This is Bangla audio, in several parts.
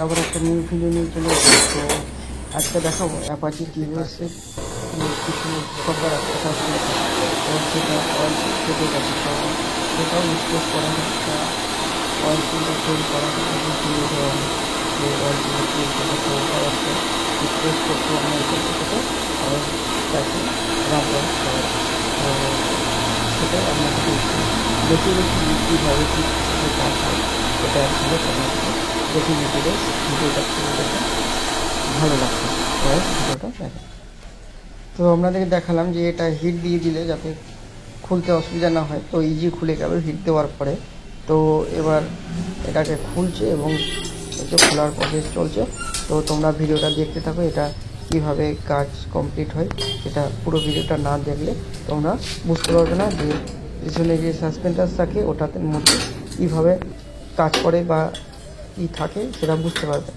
আবার একটা নিউ ভিডিও নিয়ে চলে এসেছি। তো আজকে দেখাবো অ্যাপাচি টিভিএসের কিছু সবার একটা সাসপেন্ড সেটা অয়েল কেটে গেছে, তো সেটাও রিপ্লেস করা হয়, অয়েল সিলটা চেঞ্জ করা হয় এবং ফিরে দেওয়া হয়। যে অয়েল সিলটা চেঞ্জ করা তো ওটা একটা রিপ্লেস করতে আমরা এখান থেকে অয়েলটাকে রাখবো। তো সেটাই আপনাকে দেখি কীভাবে কী কাজ হয় সেটা আসলে আপনাকে দেখে নিতে দেয়। ভিডিওটা খুলে দেখে ভালো লাগছে, ভিডিওটা দেখেন। তো আপনাদেরকে দেখালাম যে এটা হিট দিয়ে দিলে যাতে খুলতে অসুবিধা না হয়, তো ইজি খুলে গেল হিট দেওয়ার পরে। তো এবার এটাকে খুলছে এবং এটা খোলার প্রসেস চলছে। তো তোমরা ভিডিওটা দেখতে থাকো, এটা কিভাবে কাজ কমপ্লিট হয় সেটা পুরো ভিডিওটা না দেখলে তোমরা বুঝতে পারবে না যে পিছনে যে সাসপেন্ডার থাকে ওটাতে মধ্যে কীভাবে কাজ করে বা কী থাকে সেটা বুঝতে পারবে।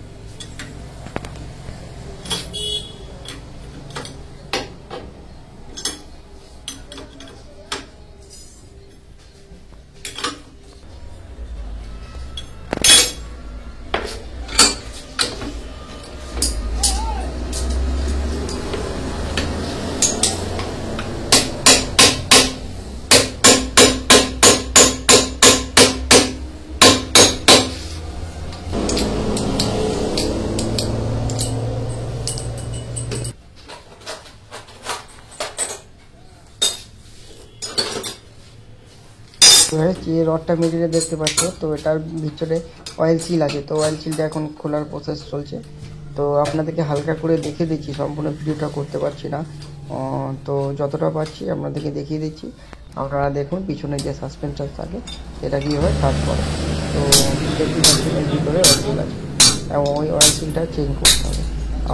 যে রডটা মিডিলে দেখতে পাচ্ছ, তো এটার ভিতরে অয়েল সিল আছে। তো অয়েল সিলটা এখন খোলার প্রসেস চলছে। তো আপনাদেরকে হালকা করে দেখিয়ে দিচ্ছি, সম্পূর্ণ ভিডিওটা করতে পারছি না, তো যতটা পারছি আপনাদেরকে দেখিয়ে দিচ্ছি। আপনারা দেখুন পিছনে যে সাসপেন্সার থাকে সেটা কীভাবে কাজ করে। তো দেখতে পাচ্ছেন এর ভিতরে অয়েল সিল আছে এবং ওই অয়েল সিলটা চেঞ্জ করতে হবে।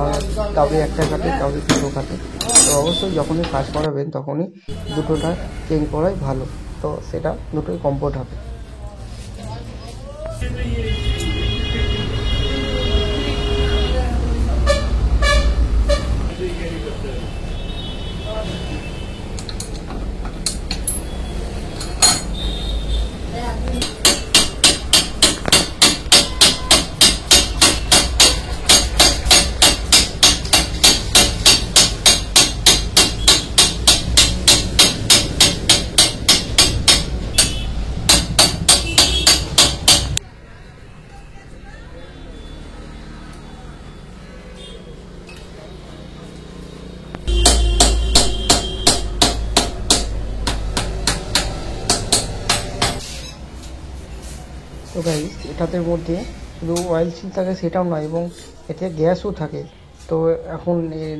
আর কাউকে একটা কাটে, কাউকে দুটো কাটে। তো অবশ্যই যখনই কাজ করাবেন তখনই দুটোটা চেঞ্জ করাই ভালো, তো সেটা দুটোই কমফোর্ট হবে। তো গাইস এটাতে মধ্যে শুধু অয়েল সিল থাকে সেটাও নয়, এবং এতে গ্যাসও থাকে। তো এখন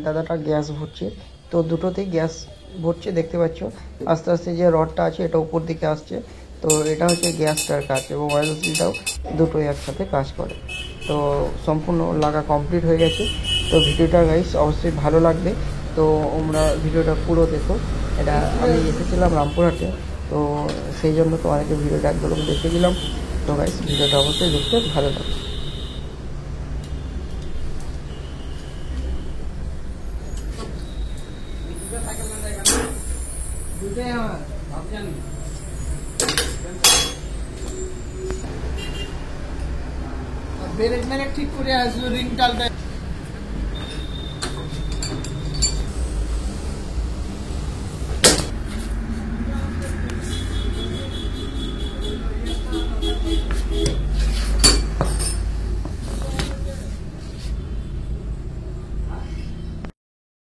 দাদাটা গ্যাস ভরছে, তো দুটোতেই গ্যাস ভরছে দেখতে পাচ্ছ। আস্তে আস্তে যে রডটা আছে এটা উপর দিকে আসছে, তো এটা হচ্ছে গ্যাসটার কাজ এবং অয়েল সিলটাও দুটোই একসাথে কাজ করে। তো সম্পূর্ণ লাগা কমপ্লিট হয়ে গেছে। তো ভিডিওটা গাইস অবশ্যই ভালো লাগবে, তো তোমরা ভিডিওটা পুরো দেখো। এটা আমি এসেছিলাম রামপুরহাটে, তো সেই জন্য তোমাদেরকে ভিডিওটা একদম দেখে দিলাম। তো গাইস ভিডিওটা অবশ্যই দেখতে ভালো লাগবে। ব্রেক ঠিক করে আসলো রিং টালটা।